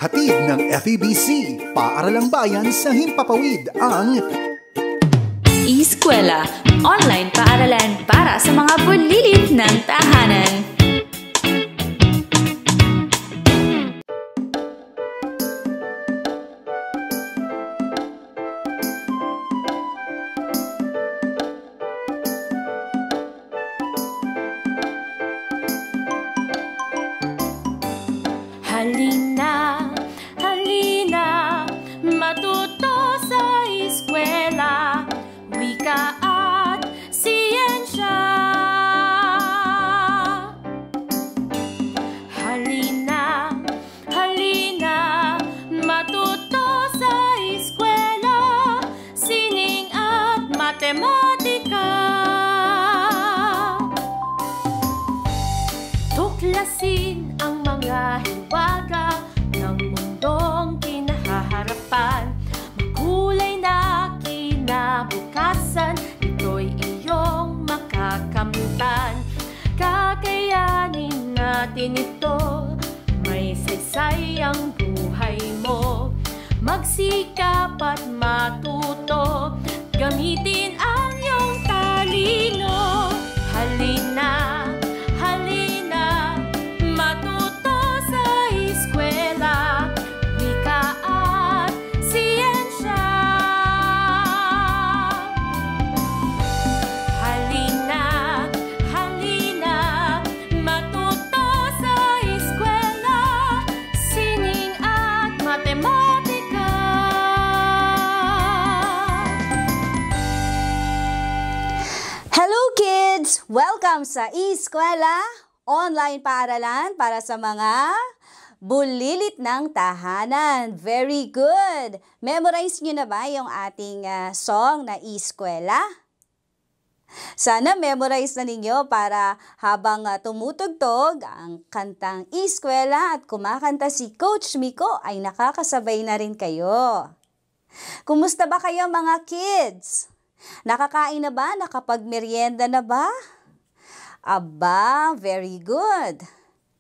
Hatid ng FEBC, Paaralang Bayan sa Himpapawid ang Eskwela, online paaralan para sa mga bulilit ng tahanan. Halina, halina, matuto sa eskwela, wika at siyensya. Halina, halina, matuto sa eskwela, sining at matematika. Tuklasin ang mga hiwaga ng mundong kinahaharapan. Makulay na kinabukasan, ito'y iyong makakamtan. Kakayanin natin ito, may saysay ang buhay mo. Magsikap at matuto, gamitin ang iyong talino. Halina, halina, matuto sa eskwela, wika at siyensya. Halina, halina, matuto sa eskwela, sining at matematika. Hello kids! Welcome sa Eskwela, online paaralan para sa mga bulilit ng tahanan. Very good! Memorize nyo na ba yung ating song na Eskwela? Sana memorize na ninyo para habang tumutugtog ang kantang Eskwela at kumakanta si Coach Miko ay nakakasabay na rin kayo. Kumusta ba kayo mga kids? Nakakain na ba? Nakapagmeryenda na ba? Aba, very good.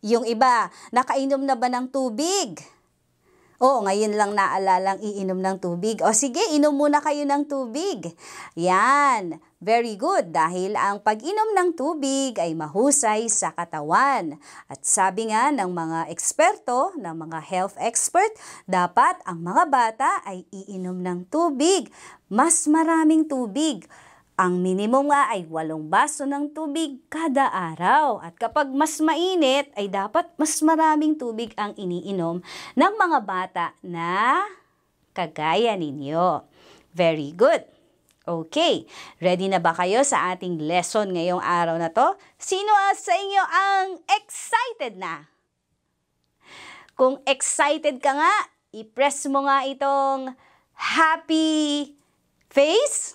Yung iba, nakainom na ba ng tubig? Oo, ngayon lang naalalang iinom ng tubig. O sige, inom muna kayo ng tubig. Yan, very good. Dahil ang pag-inom ng tubig ay mahusay sa katawan. At sabi nga ng mga eksperto, ng mga health expert, dapat ang mga bata ay iinom ng tubig. Mas maraming tubig. Ang minimum nga ay 8 baso ng tubig kada araw. At kapag mas mainit, ay dapat mas maraming tubig ang iniinom ng mga bata na kagaya ninyo. Very good. Okay, ready na ba kayo sa ating lesson ngayong araw na to? Sino sa inyo ang excited na? Kung excited ka nga, i-press mo nga itong happy face.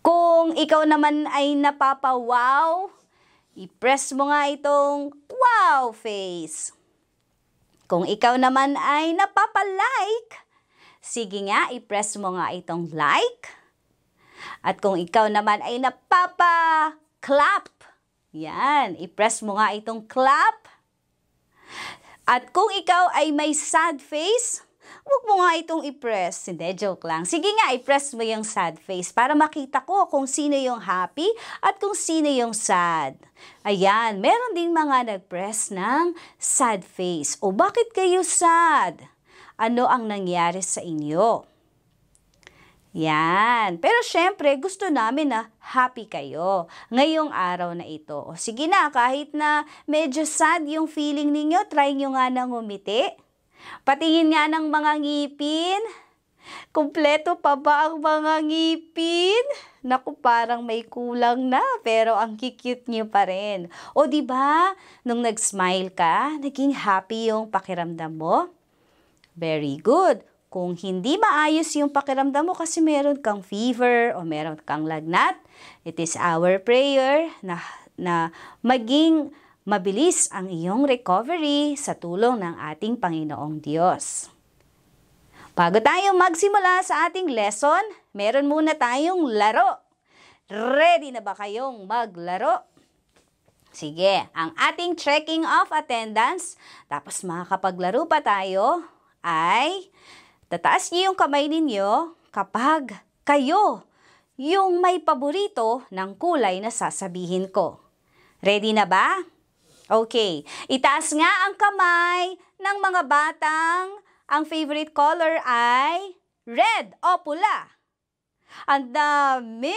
Kung ikaw naman ay napapawaw, i-press mo nga itong wow face. Kung ikaw naman ay napapalike, sige nga, i-press mo nga itong like. At kung ikaw naman ay napapa-clap, yan, i-press mo nga itong clap. At kung ikaw ay may sad face, huwag mo nga itong i-press. Hindi, joke lang. Sige nga, i-press mo yung sad face para makita ko kung sino yung happy at kung sino yung sad. Ayan, meron ding mga nag-press ng sad face. O bakit kayo sad? Ano ang nangyari sa inyo? Yan. Pero syempre, gusto namin na happy kayo ngayong araw na ito. O sige na, kahit na medyo sad yung feeling ninyo, try nyo nga nang umiti. Patingin nga ng mga ngipin. Kumpleto pa ba ang mga ngipin? Naku, parang may kulang na, pero ang cute nyo pa rin. O di ba, nung nag-smile ka, naging happy yung pakiramdam mo? Very good. Kung hindi maayos yung pakiramdam mo kasi meron kang fever o meron kang lagnat, it is our prayer na maging mabilis ang iyong recovery sa tulong ng ating Panginoong Diyos. Bago tayo magsimula sa ating lesson, meron muna tayong laro. Ready na ba kayong maglaro? Sige, ang ating checking of attendance, tapos makakapaglaro pa tayo, ay tataas niyo yung kamay ninyo kapag kayo yung may paborito ng kulay na sasabihin ko. Ready na ba? Okay, itaas nga ang kamay ng mga batang ang favorite color ay red o pula. Ang dami!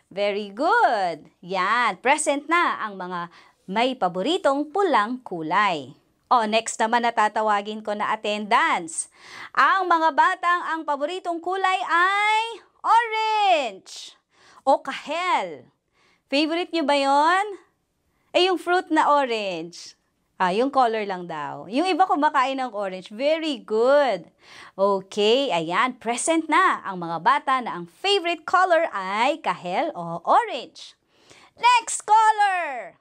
Very good! Yan, present na ang mga may paboritong pulang kulay. O, next naman na tatawagin ko na attendance. Ang mga batang ang paboritong kulay ay orange o kahel. Favorite nyo ba yon? Yung fruit na orange. Yung color lang daw. Yung iba kumakain ng orange. Very good. Okay, ayan. Present na ang mga bata na ang favorite color ay kahel o orange. Next color!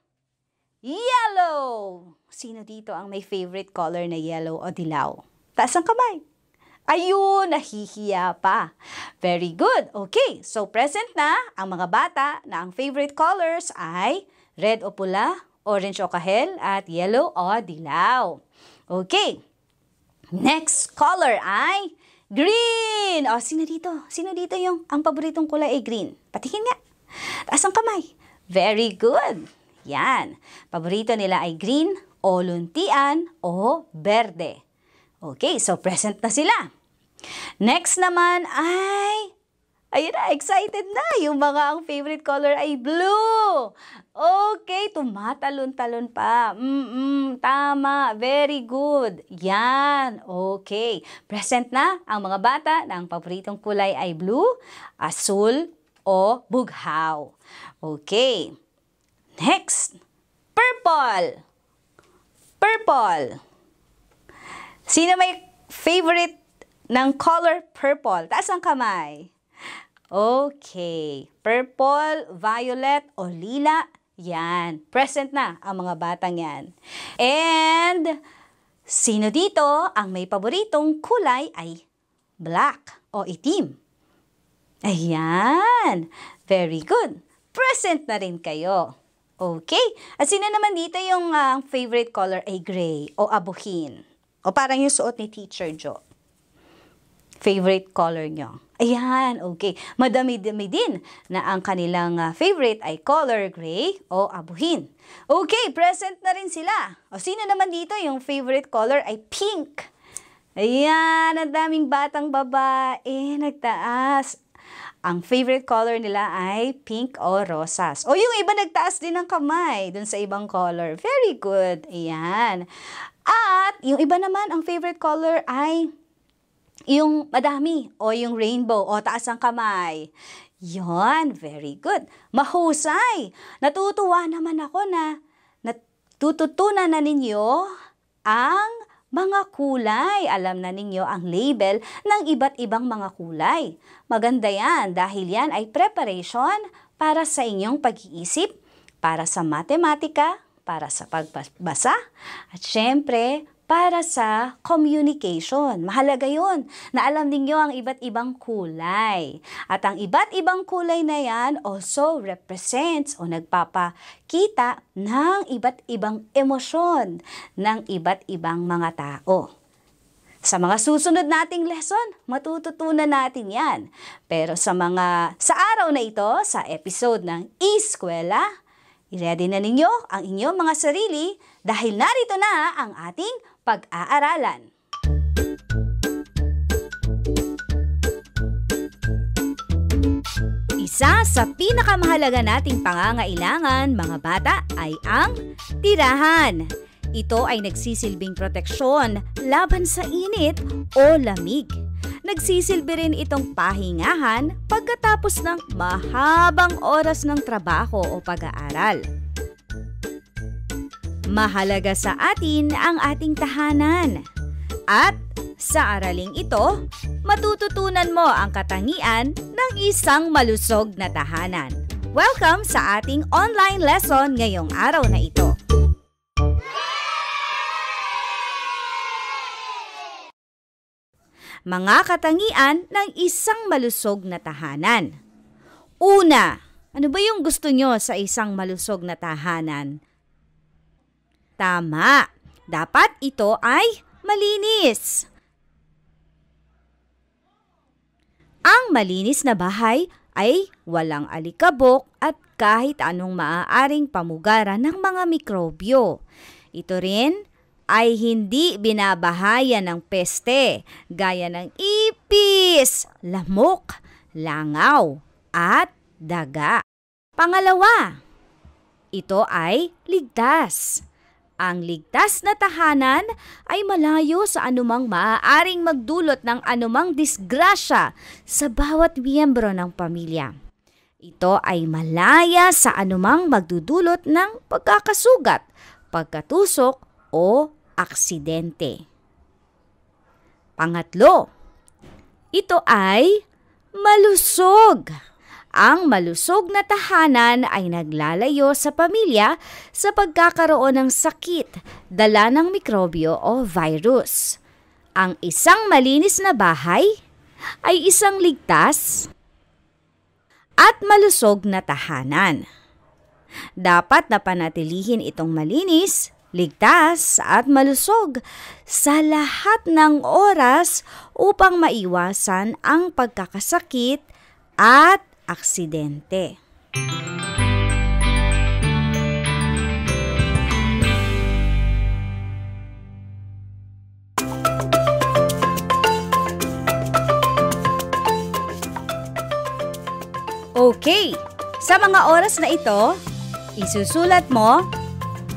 Yellow! Sino dito ang may favorite color na yellow o dilaw? Taas ang kamay. Ayun, nahihiya pa. Very good. Okay, so present na ang mga bata na ang favorite colors ay red o pula, orange o kahel, at yellow o dilaw. Okay. Next color ay green. O, sino dito? Sino dito yung ang paboritong kulay ay green? Patikin nga. Taas ang kamay. Very good. Yan. Paborito nila ay green o luntian o berde. Okay, so present na sila. Next naman ay ayun na, excited na. Yung mga ang favorite color ay blue. Okay, tumatalon-talon pa. Tama. Very good. Yan. Okay. Present na ang mga bata na ang paboritong kulay ay blue, asul, o bughaw. Okay. Next. Purple. Purple. Sino may favorite ng color purple? Taas ang kamay. Okay. Purple, violet, o lila. Yan. Present na ang mga batang yan. And, sino dito ang may paboritong kulay ay black o itim? Ayan. Very good. Present na rin kayo. Okay. At sino naman dito yung favorite color ay gray o abuhin? O parang yung suot ni Teacher Jo. Favorite color nyo. Ayan, okay. Madami-dami din na ang kanilang favorite ay color gray o abuhin. Okay, present na rin sila. O sino naman dito yung favorite color ay pink? Ayan, ang daming batang babae nagtaas. Ang favorite color nila ay pink o rosas. O yung iba nagtaas din ng kamay dun sa ibang color. Very good. Ayan. At yung iba naman, ang favorite color ay yung madami o yung rainbow o taas ang kamay. Yon, very good. Mahusay. Natutuwa naman ako na natututunan na ninyo ang mga kulay. Alam na ninyo ang label ng iba't ibang mga kulay. Maganda yan dahil yan ay preparation para sa inyong pag-iisip, para sa matematika, para sa pagbasa, at syempre, para sa communication. Mahalaga yun na alam ninyo ang iba't ibang kulay. At ang iba't ibang kulay na yan also represents o nagpapakita ng iba't ibang emosyon ng iba't ibang mga tao. Sa mga susunod nating lesson, matututunan natin yan. Pero sa araw na ito, sa episode ng Eskwela, i-ready na ninyo ang inyong mga sarili dahil narito na ang ating pag-aaralan. Isa sa pinakamahalaga nating pangangailangan, mga bata, ay ang tirahan. Ito ay nagsisilbing proteksyon laban sa init o lamig. Nagsisilbi rin itong pahingahan pagkatapos ng mahabang oras ng trabaho o pag-aaral. Mahalaga sa atin ang ating tahanan. At sa araling ito, matututunan mo ang katangian ng isang malusog na tahanan. Welcome sa ating online lesson ngayong araw na ito. Mga katangian ng isang malusog na tahanan. Una, Ano ba yung gusto nyo sa isang malusog na tahanan? Tama, dapat ito ay malinis. Ang malinis na bahay ay walang alikabok at kahit anong maaaring pamugaran ng mga mikrobyo. Ito rin ay hindi binabahayan ng peste gaya ng ipis, lamok, langaw at daga. Pangalawa, ito ay ligtas. Ang ligtas na tahanan ay malayo sa anumang maaaring magdulot ng anumang disgrasya sa bawat miyembro ng pamilya. Ito ay malaya sa anumang magdudulot ng pagkakasugat, pagkatusok o aksidente. Pangatlo, ito ay malusog. Ang malusog na tahanan ay naglalayo sa pamilya sa pagkakaroon ng sakit, dala ng mikrobyo o virus. Ang isang malinis na bahay ay isang ligtas at malusog na tahanan. Dapat na panatilihin itong malinis, ligtas at malusog sa lahat ng oras upang maiwasan ang pagkakasakit at aksidente. Okay, sa mga oras na ito, isusulat mo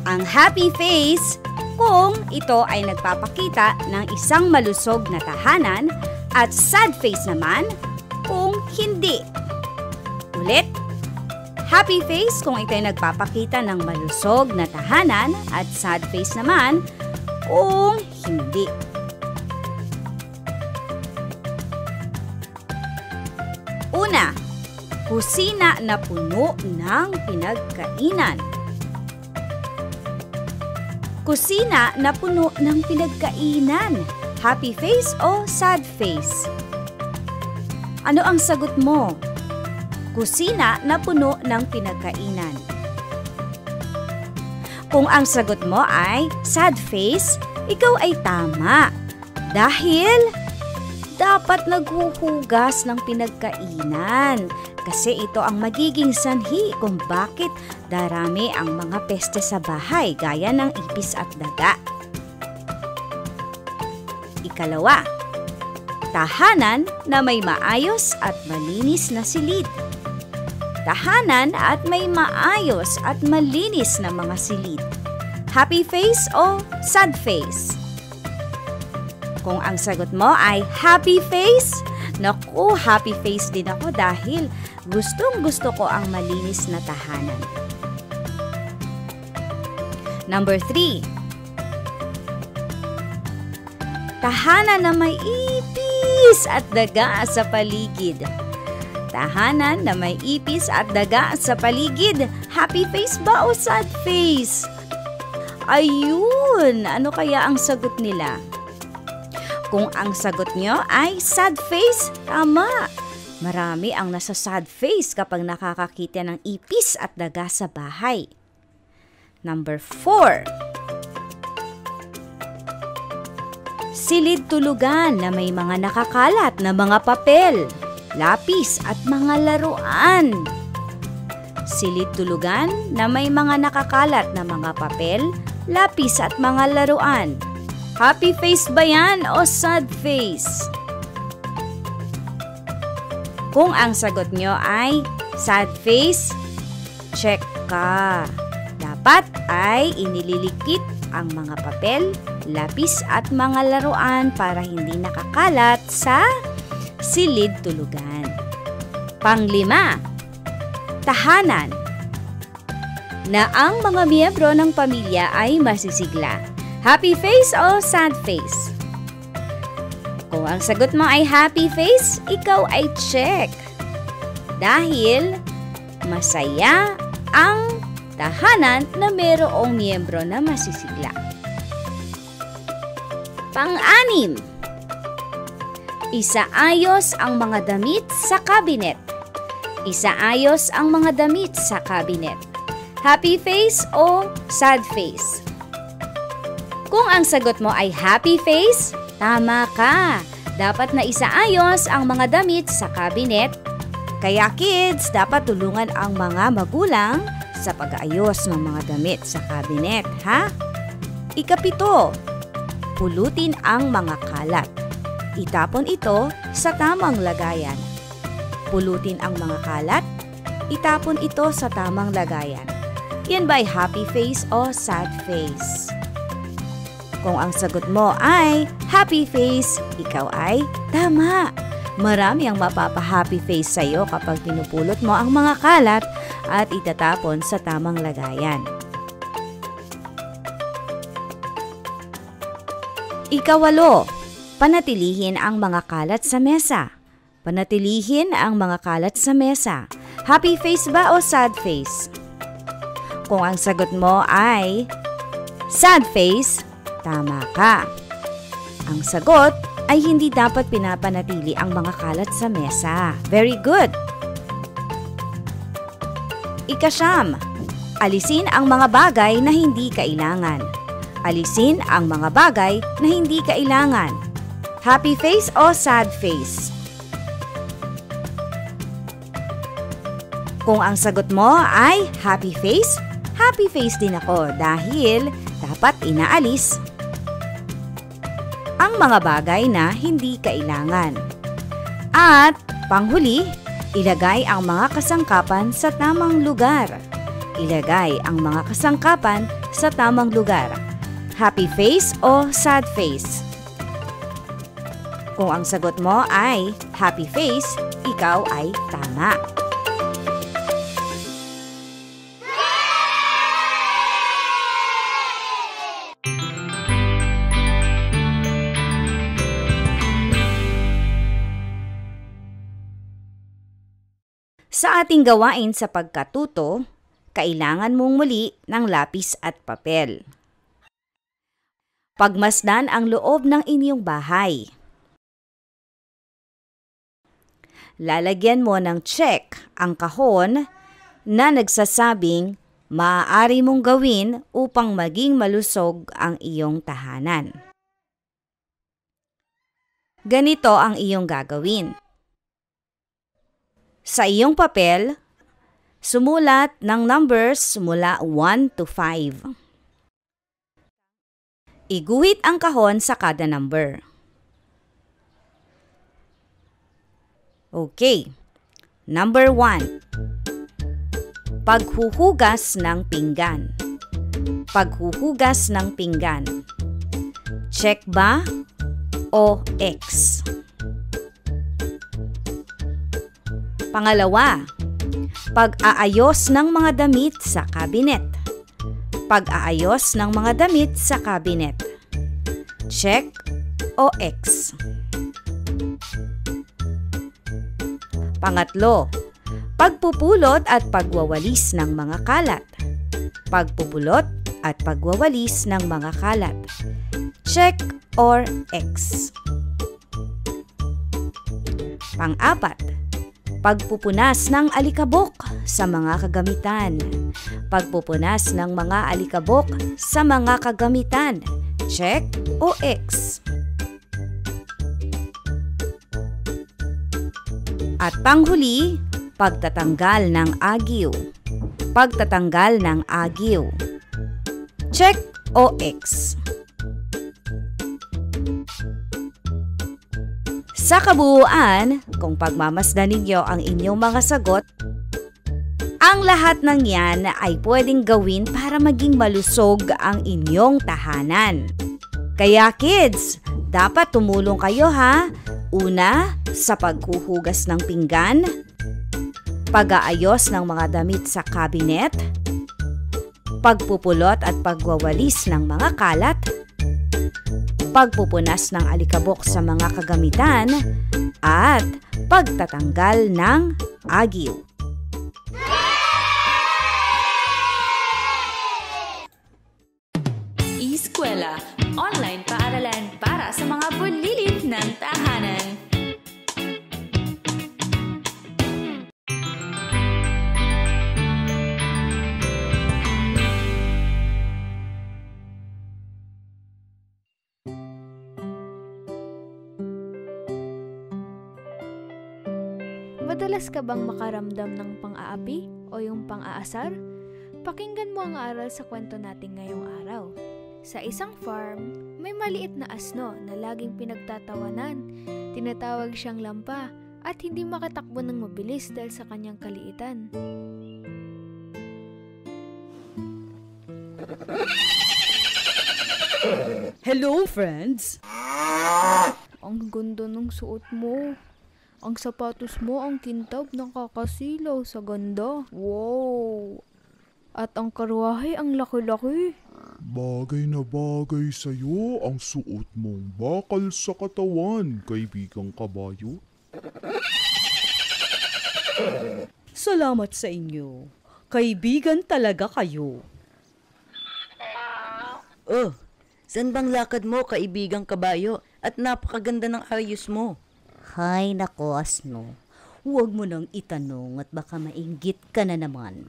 ang happy face kung ito ay nagpapakita ng isang malusog na tahanan at sad face naman kung hindi. Ulit, happy face kung ito ay nagpapakita ng malusog na tahanan at sad face naman kung hindi. Una, kusina na puno ng pinagkainan. Kusina na puno ng pinagkainan. Happy face o sad face? Ano ang sagot mo? Kusina na puno ng pinagkainan. Kung ang sagot mo ay sad face, ikaw ay tama. Dahil dapat naghuhugas ng pinagkainan. Kasi ito ang magiging sanhi kung bakit darami ang mga peste sa bahay gaya ng ipis at daga. Ikalawa, tahanan na may maayos at malinis na silid. Tahanan at may maayos at malinis na mga silid. Happy face o sad face? Kung ang sagot mo ay happy face, naku, happy face din ako dahil gustong-gusto ko ang malinis na tahanan. Number 3. Tahanan na may ipis at daga sa paligid. Tahanan na may ipis at daga sa paligid. Happy face ba o sad face? Ayun! Ano kaya ang sagot nila? Kung ang sagot nyo ay sad face, tama. Marami ang nasa sad face kapag nakakakita ng ipis at daga sa bahay. Number 4. Silid tulugan na may mga nakakalat na mga papel, lapis at mga laruan. Silid tulugan na may mga nakakalat na mga papel, lapis at mga laruan. Happy face ba yan o sad face? Kung ang sagot nyo ay sad face, check ka. Dapat ay inililikit ang mga papel, lapis at mga laruan para hindi nakakalat sa silid tulugan. Panglima, tahanan na ang mga miyembro ng pamilya ay masisigla. Happy face o sad face? Kung ang sagot mo ay happy face, ikaw ay check. Dahil masaya ang tahanan na mayroong miyembro na masisigla. Pang-anim, isaayos ang mga damit sa kabinet. Isaayos ang mga damit sa cabinet. Happy face o sad face? Kung ang sagot mo ay happy face, tama ka. Dapat na isaayos ang mga damit sa cabinet. Kaya kids, dapat tulungan ang mga magulang sa pag-aayos ng mga damit sa cabinet, ha? Ikapito, pulutin ang mga kalat. Itapon ito sa tamang lagayan. Pulutin ang mga kalat, itapon ito sa tamang lagayan. Yan ba'y happy face o sad face? Kung ang sagot mo ay happy face, ikaw ay tama. Marami ang mapapa-happy face sa'yo kapag pinupulot mo ang mga kalat at itatapon sa tamang lagayan. Ikawalo, panatilihin ang mga kalat sa mesa. Panatilihin ang mga kalat sa mesa. Happy face ba o sad face? Kung ang sagot mo ay sad face, tama ka. Ang sagot ay hindi dapat pinapanatili ang mga kalat sa mesa. Very good. Ikasyam, alisin ang mga bagay na hindi kailangan. Alisin ang mga bagay na hindi kailangan. Happy face o sad face? Kung ang sagot mo ay happy face din ako dahil dapat inaalis ang mga bagay na hindi kailangan. At panghuli, ilagay ang mga kasangkapan sa tamang lugar. Ilagay ang mga kasangkapan sa tamang lugar. Happy face o sad face? Kung ang sagot mo ay happy face, ikaw ay tama. Sa ating gawain sa pagkatuto, kailangan mong muli ng lapis at papel. Pagmasdan ang loob ng inyong bahay. Lalagyan mo ng check ang kahon na nagsasabing maaari mong gawin upang maging malusog ang iyong tahanan. Ganito ang iyong gagawin. Sa iyong papel, sumulat ng numbers mula 1 to 5. Iguhit ang kahon sa kada number. Okay. Number 1. Paghuhugas ng pinggan. Paghuhugas ng pinggan. Check ba o X? Pangalawa, pag-aayos ng mga damit sa kabinet. Pag-aayos ng mga damit sa kabinet. Check o X? Pangatlo, pagpupulot at pagwawalis ng mga kalat. Pagpupulot at pagwawalis ng mga kalat. Check or X? Pang-apat, pagpupunas ng alikabok sa mga kagamitan. Pagpupunas ng mga alikabok sa mga kagamitan. Check o X? At panghuli, pagtatanggal ng agiw. Pagtatanggal ng agiw. Check o X? Sa kabuuan, kung pagmamasdan ninyo ang inyong mga sagot, ang lahat ng yan ay pwedeng gawin para maging malusog ang inyong tahanan. Kaya kids, dapat tumulong kayo ha. Una, sa paghuhugas ng pinggan, pag-aayos ng mga damit sa kabinet, pagpupulot at pagwawalis ng mga kalat, pagpupunas ng alikabok sa mga kagamitan, at pagtatanggal ng agiw. Eskwela, online paaralan para sa mga bulilit ng tahanan. Madalas ka bang makaramdam ng pang-aapi o yung pang-aasar? Pakinggan mo ang aral sa kwento natin ngayong araw. Sa isang farm, may maliit na asno na laging pinagtatawanan. Tinatawag siyang lampa at hindi makatakbo ng mabilis dahil sa kanyang kaliitan. Hello, friends! Ang ganda ng suot mo. Ang sapatos mo ang kintab, nakakasilaw sa ganda. Wow! At ang karwahe ang laki-laki. Bagay na bagay sa'yo ang suot mong bakal sa katawan, kaibigang kabayo. Salamat sa inyo. Kaibigan talaga kayo. Oh, saan bang lakad mo, kaibigang kabayo? At napakaganda ng ayos mo. Hay nako, asno. Huwag mo nang itanong at baka mainggit ka na naman.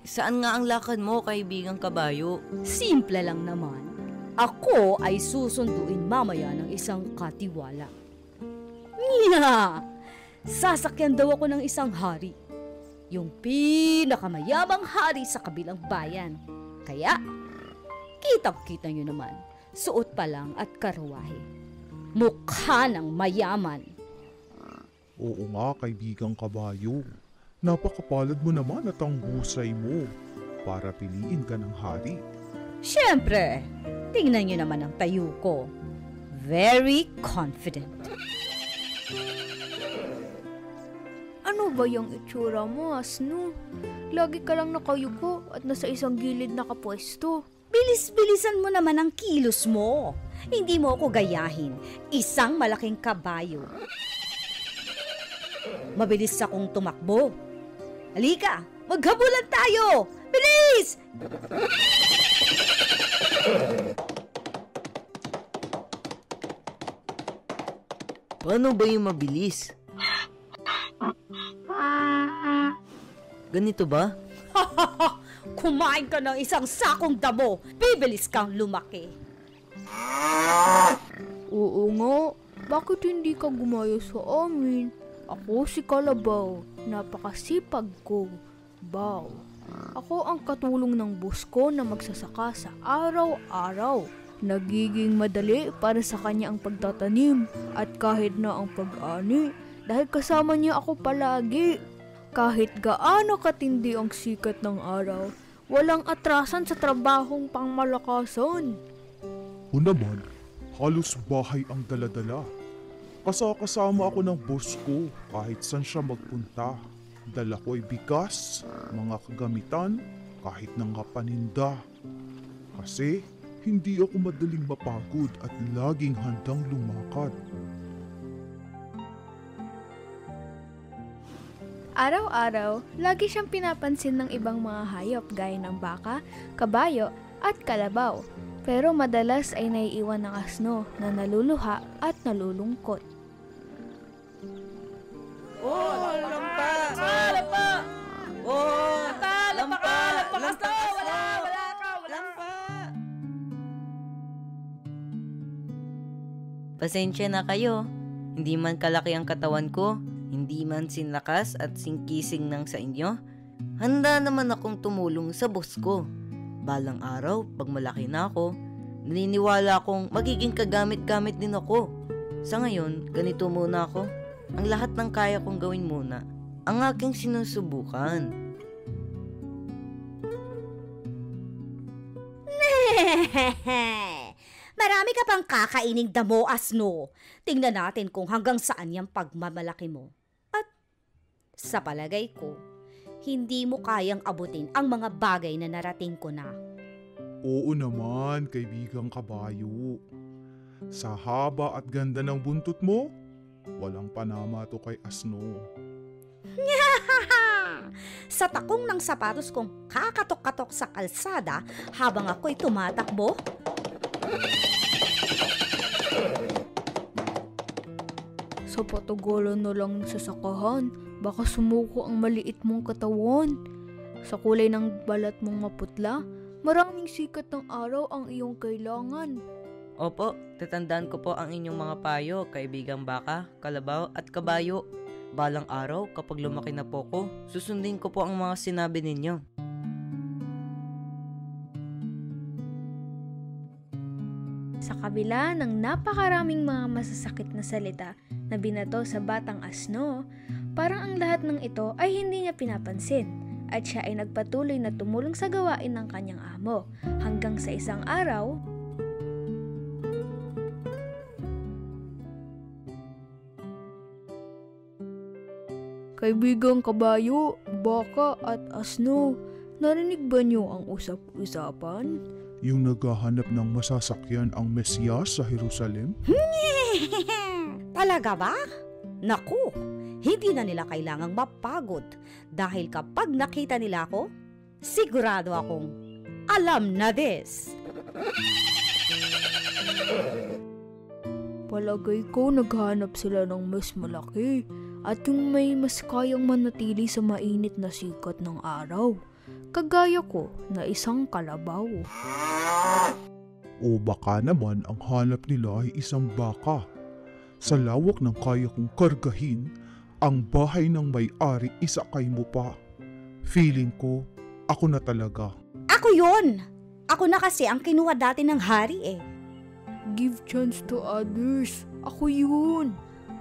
Saan nga ang lakad mo, kaibigang kabayo? Simple lang naman. Ako ay susunduin mamaya ng isang katiwala. Nya! Sasakyan daw ako ng isang hari. Yung pinakamayabang hari sa kabilang bayan. Kaya, kitang-kita nyo naman, suot pa lang at karwahe. Mukha ng mayaman. Oo nga, kaibigang kabayo. Napakapalad mo naman at ang husay mo para piliin ka ng hari. Siyempre, tingnan nyo naman ang tayo ko. Very confident. Ano ba yung itsura mo, asno? Lagi ka lang nakayuko at nasa isang gilid nakapwesto. Bilis-bilisan mo naman ang kilos mo. Hindi mo ako gayahin. Isang malaking kabayo. Mabilis akong tumakbo. Halika, maghabulan tayo! Bilis! Paano ba yung mabilis? Ganito ba? Kumain ka ng isang sakong damo. Bibilis kang lumaki. Oo nga, bakit hindi ka gumaya sa amin? Ako si Kalabaw, napakasipag ko. Baw. Ako ang katulong ng boss ko na magsasaka sa araw-araw. Nagiging madali para sa kanya ang pagtatanim at kahit na ang pag-ani dahil kasama niya ako palagi. Kahit gaano katindi ang sikat ng araw, walang atrasan sa trabahong pangmalakasan. O naman, halos bahay ang daladala. Kasama ako ng boss ko kahit saan siya magpunta. Dala ko ay bigas, mga kagamitan, kahit ng paninda. Kasi hindi ako madaling mapagod at laging handang lumakad. Araw-araw, lagi siyang pinapansin ng ibang mga hayop gaya ng baka, kabayo at kalabaw. Pero madalas ay naiiwan ng asno na naluluha at nalulungkot. Oh, lampa! Lampa! Oh, lampa! Lampa! Lampa! Pasensya na kayo. Hindi man kalaki ang katawan ko, hindi man sinlakas at singkising ng sa inyo, handa naman akong tumulong sa boss ko. Balang araw, pag malaki na ako, naniniwala akong magiging kagamit-gamit din ako. Sa ngayon, ganito muna ako. Ang lahat ng kaya kong gawin muna, ang aking sinusubukan. Marami ka pang kakaining damo, asno. Tingnan natin kung hanggang saan yung pagmamalaki mo. At sa palagay ko, hindi mo kayang abutin ang mga bagay na narating ko na. Oo naman, kaibigang kabayo. Sa haba at ganda ng buntot mo, walang panama to kay asno. Sa takong ng sapatos kong kakatok-katok sa kalsada habang ako'y tumatakbo, Sa patugulan na lang sa sakahan, baka sumuko ang maliit mong katawan. Sa kulay ng balat mong maputla, maraming sikat ng araw ang iyong kailangan. Opo, tatandaan ko po ang inyong mga payo, kaibigang baka, kalabaw at kabayo. Balang araw, kapag lumaki na po ko, susundin ko po ang mga sinabi ninyo. Sa kabila ng napakaraming mga masasakit na salita na binato sa batang asno, parang ang lahat ng ito ay hindi niya pinapansin at siya ay nagpatuloy na tumulong sa gawain ng kanyang amo hanggang sa isang araw. Kaibigang kabayo, baka at asno, narinig ba niyo ang usap-usapan? Yung naghahanap ng masasakyan ang Mesiyas sa Jerusalem? Talaga ba? Naku, hindi na nila kailangang mapagod dahil kapag nakita nila ako, sigurado akong alam na this. Palagay ko naghanap sila ng mas malaki at yung may mas kayang manatili sa mainit na sikat ng araw. Kagaya ko na isang kalabaw. O baka naman ang hanap nila ay isang baka. Sa lawak ng kaya kong kargahin, ang bahay ng may-ari isakay mo pa. Feeling ko, ako na talaga. Ako yun! Ako na kasi ang kinuha dati ng hari eh. Give chance to others. Ako yun.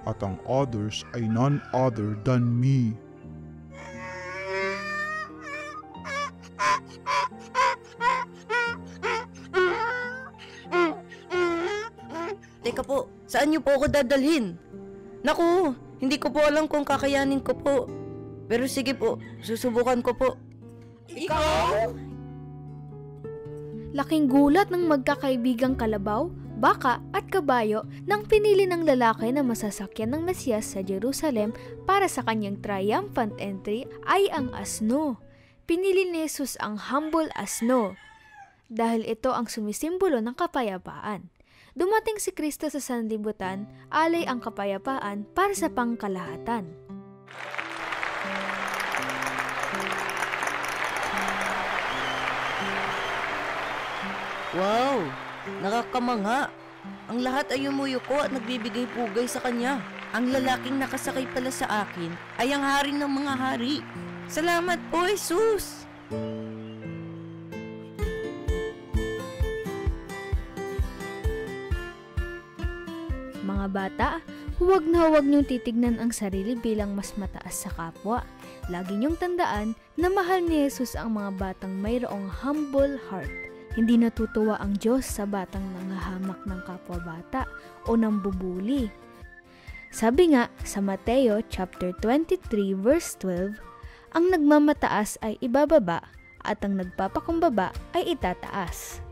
At ang others ay none other than me. Teka po, saan niyo po ako dadalhin? Naku, hindi ko po alam kung kakayanin ko po. Pero sige po, susubukan ko po. Ikaw? Laking gulat ng magkakaibigang kalabaw, baka at kabayo nang pinili ng lalaki na masasakyan ng Mesiyas sa Jerusalem para sa kanyang triumphant entry ay ang asno. Pinili ni Jesus ang humble asno dahil ito ang sumisimbolo ng kapayapaan. Dumating si Kristo sa sanlibutan, alay ang kapayapaan para sa pangkalahatan. Wow! Nakakamangha! Ang lahat ay umuyuko at nagbibigay pugay sa kanya. Ang lalaking nakasakay pala sa akin ay ang hari ng mga hari. Salamat po, Jesus! Mga bata, huwag na huwag niyong titignan ang sarili bilang mas mataas sa kapwa. Lagi niyong tandaan na mahal ni Jesus ang mga batang mayroong humble heart. Hindi natutuwa ang Diyos sa batang nangahamak ng kapwa-bata o nambubuli. Sabi nga sa Mateo chapter 23 verse 12, ang nagmamataas ay ibababa at ang nagpapakumbaba ay itataas.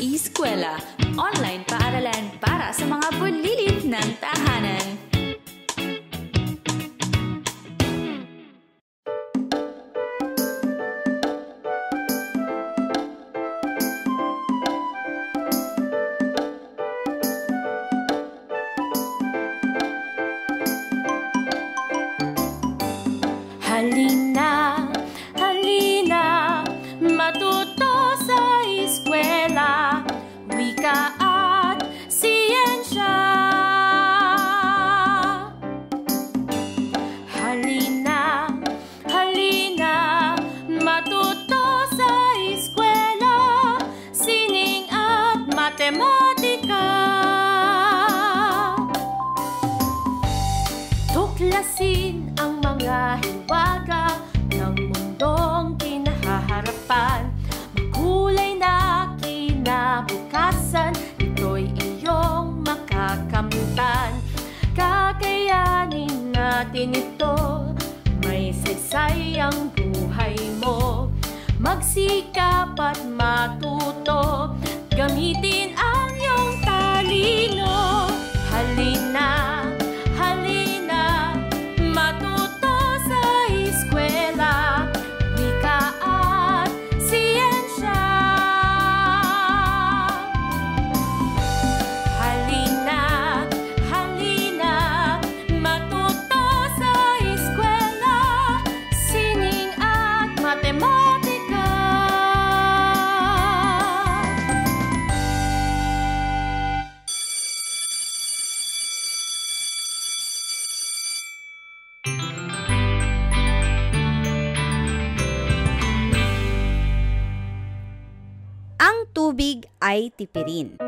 Eskwela, online paaralan para sa mga bulilit ng tahanan. Halina, halina, matuto sa eskwela, wika at siyensya. Halina, halina, matuto sa eskwela, sining at matematika. Tuklasin ang mga hiwaga ng mundong kinahaharapan. Magkulay na kinabukasan, ito'y iyong makakamtan. Kakayanin natin ito, may saysay ang buhay mo. Magsikap at matuto, gamitin ang iyong talino. Halina, halina, matuto sa eskwela, wika at siyensya. Halina, halina, matuto tubig ay tipirin.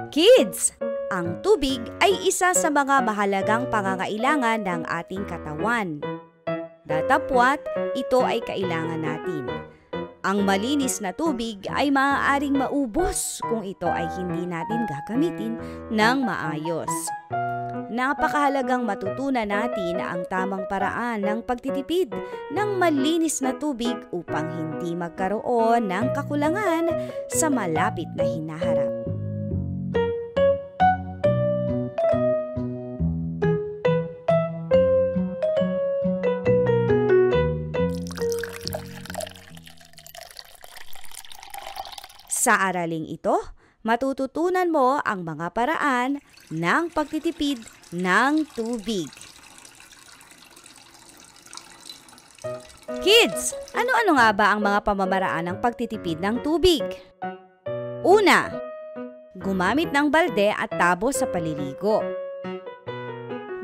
Kids, ang tubig ay isa sa mga mahalagang pangangailangan ng ating katawan. Datapwat, ito ay kailangan natin. Ang malinis na tubig ay maaaring maubos kung ito ay hindi natin gagamitin ng maayos. Napakahalagang matutunan natin ang tamang paraan ng pagtitipid ng malinis na tubig upang hindi magkaroon ng kakulangan sa malapit na hinaharap. Sa araling ito, matututunan mo ang mga paraan ng pagtitipid ng tubig. Kids, ano-ano nga ba ang mga pamamaraan ng pagtitipid ng tubig? Una, gumamit ng balde at tabo sa paliligo.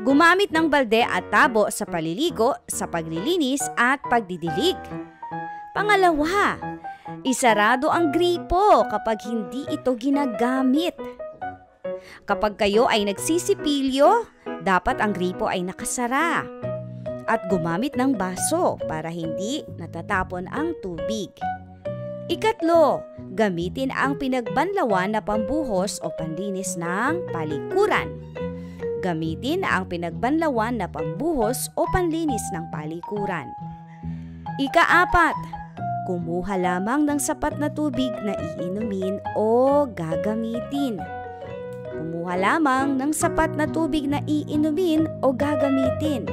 Gumamit ng balde at tabo sa paliligo sa paglilinis at pagdidilig. Pangalawa, isarado ang gripo kapag hindi ito ginagamit. Kapag kayo ay nagsisipilyo, dapat ang gripo ay nakasara. At gumamit ng baso para hindi natatapon ang tubig. Ikatlo, gamitin ang pinagbanlawan na pambuhos o panlinis ng palikuran. Gamitin ang pinagbanlawan na pambuhos o panlinis ng palikuran. Ikaapat, kumuha lamang ng sapat na tubig na iinumin o gagamitin. Kumuha lamang ng sapat na tubig na iinumin o gagamitin.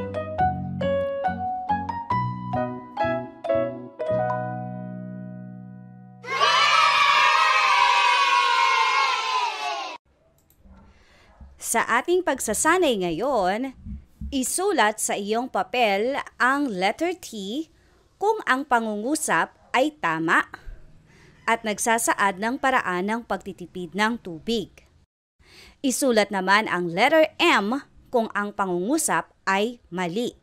Sa ating pagsasanay ngayon, isulat sa iyong papel ang letter T kung ang pangungusap ay tama at nagsasaad ng paraan ng pagtitipid ng tubig. Isulat naman ang letter M kung ang pangungusap ay mali.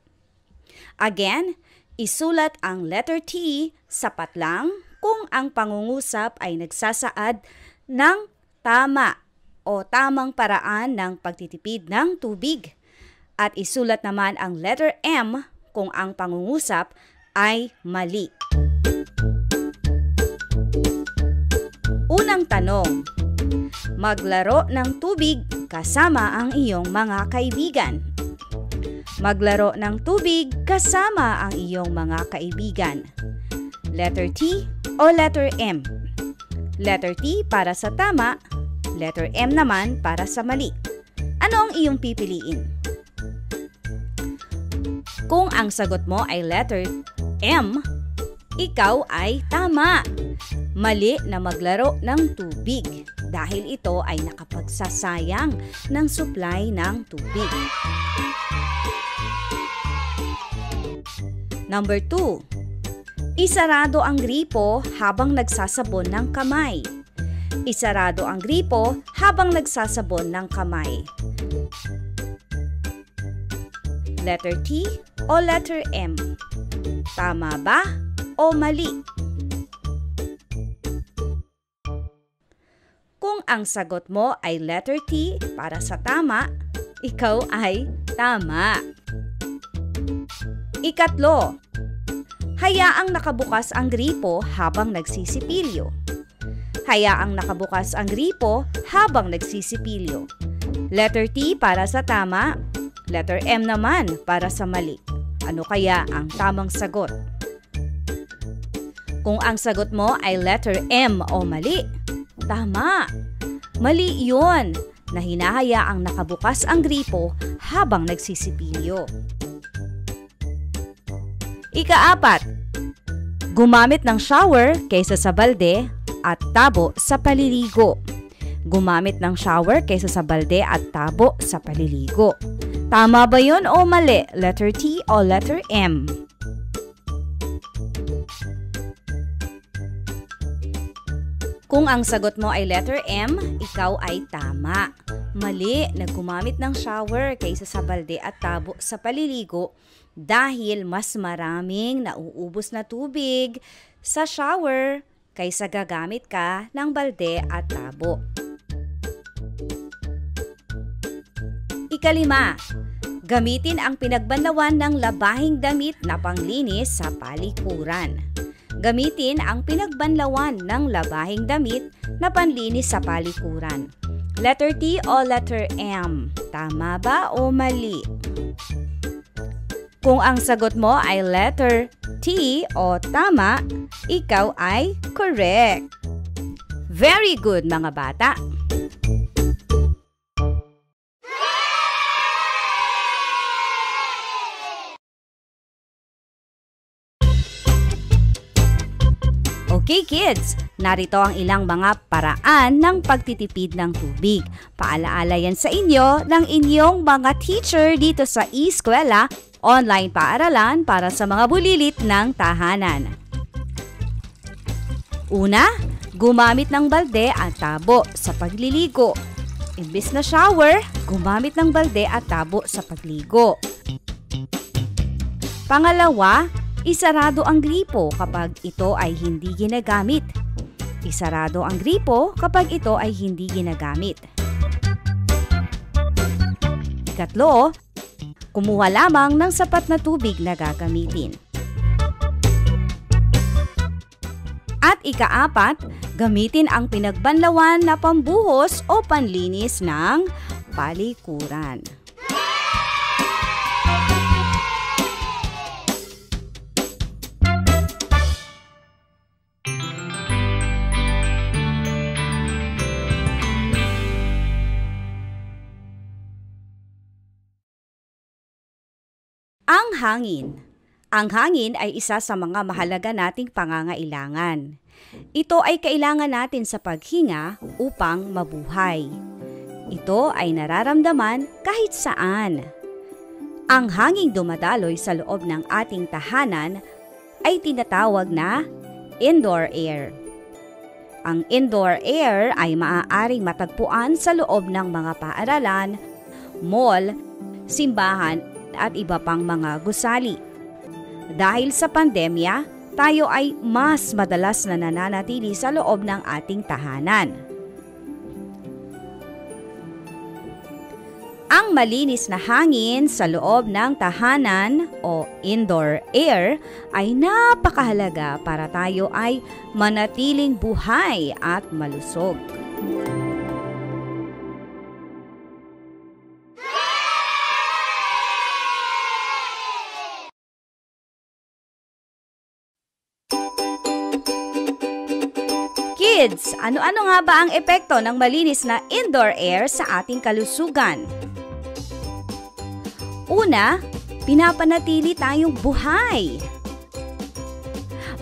Again, isulat ang letter T sapat lang kung ang pangungusap ay nagsasaad ng tama o tamang paraan ng pagtitipid ng tubig. At isulat naman ang letter M kung ang pangungusap ay mali. Unang tanong, maglaro ng tubig kasama ang iyong mga kaibigan. Maglaro ng tubig kasama ang iyong mga kaibigan. Letter T o letter M? Letter T para sa tama, letter M naman para sa mali. Ano ang iyong pipiliin? Kung ang sagot mo ay letter M, ikaw ay tama. Mali na maglaro ng tubig dahil ito ay nakapagsasayang ng supply ng tubig. Number 2. Isarado ang gripo habang nagsasabon ng kamay. Isarado ang gripo habang nagsasabon ng kamay. Letter T o letter M? Tama ba o mali? Kung ang sagot mo ay letter T para sa tama, ikaw ay tama. Ikatlo, hayaang nakabukas ang gripo habang nagsisipilyo. Hayaang nakabukas ang gripo habang nagsisipilyo. Letter T para sa tama, letter M naman para sa mali. Ano kaya ang tamang sagot? Kung ang sagot mo ay letter M o mali, tama. Mali yun na hinahayaang nakabukas ang gripo habang nagsisipilyo. Ikaapat, gumamit ng shower kaysa sa balde at tabo sa paliligo. Gumamit ng shower kaysa sa balde at tabo sa paliligo. Tama ba yun o mali? Letter T o letter M? Kung ang sagot mo ay letter M, ikaw ay tama. Mali na gumamit ng shower kaysa sa balde at tabo sa paliligo dahil mas maraming nauubos na tubig sa shower kaysa gagamit ka ng balde at tabo. Ikalima, gamitin ang pinagbanlawan ng labahing damit na panglinis sa palikuran. Gamitin ang pinagbanlawan ng labahing damit na panlinis sa palikuran. Letter T o letter M? Tama ba o mali? Kung ang sagot mo ay letter T o tama, ikaw ay correct. Very good mga bata! Okay kids, narito ang ilang mga paraan ng pagtitipid ng tubig. Paalaala yan sa inyo ng inyong mga teacher dito sa Eskwela, online paaralan para sa mga bulilit ng tahanan. Una, gumamit ng balde at tabo sa pagliligo. Imbis na shower, gumamit ng balde at tabo sa pagligo. Pangalawa, isarado ang gripo kapag ito ay hindi ginagamit. Isarado ang gripo kapag ito ay hindi ginagamit. Ikatlo, kumuha lamang ng sapat na tubig na gagamitin. At ikaapat, gamitin ang pinagbanlawan na pambuhos o panlinis ng palikuran. Ang hangin. Ang hangin ay isa sa mga mahalaga nating pangangailangan. Ito ay kailangan natin sa paghinga upang mabuhay. Ito ay nararamdaman kahit saan. Ang hanging dumadaloy sa loob ng ating tahanan ay tinatawag na indoor air. Ang indoor air ay maaaring matagpuan sa loob ng mga paaralan, mall, simbahan, at iba pang mga gusali. Dahil sa pandemya, tayo ay mas madalas na nananatili sa loob ng ating tahanan. Ang malinis na hangin sa loob ng tahanan o indoor air ay napakahalaga para tayo ay manatiling buhay at malusog. Kids, ano-ano nga ba ang epekto ng malinis na indoor air sa ating kalusugan? Una, pinapanatili tayong buhay.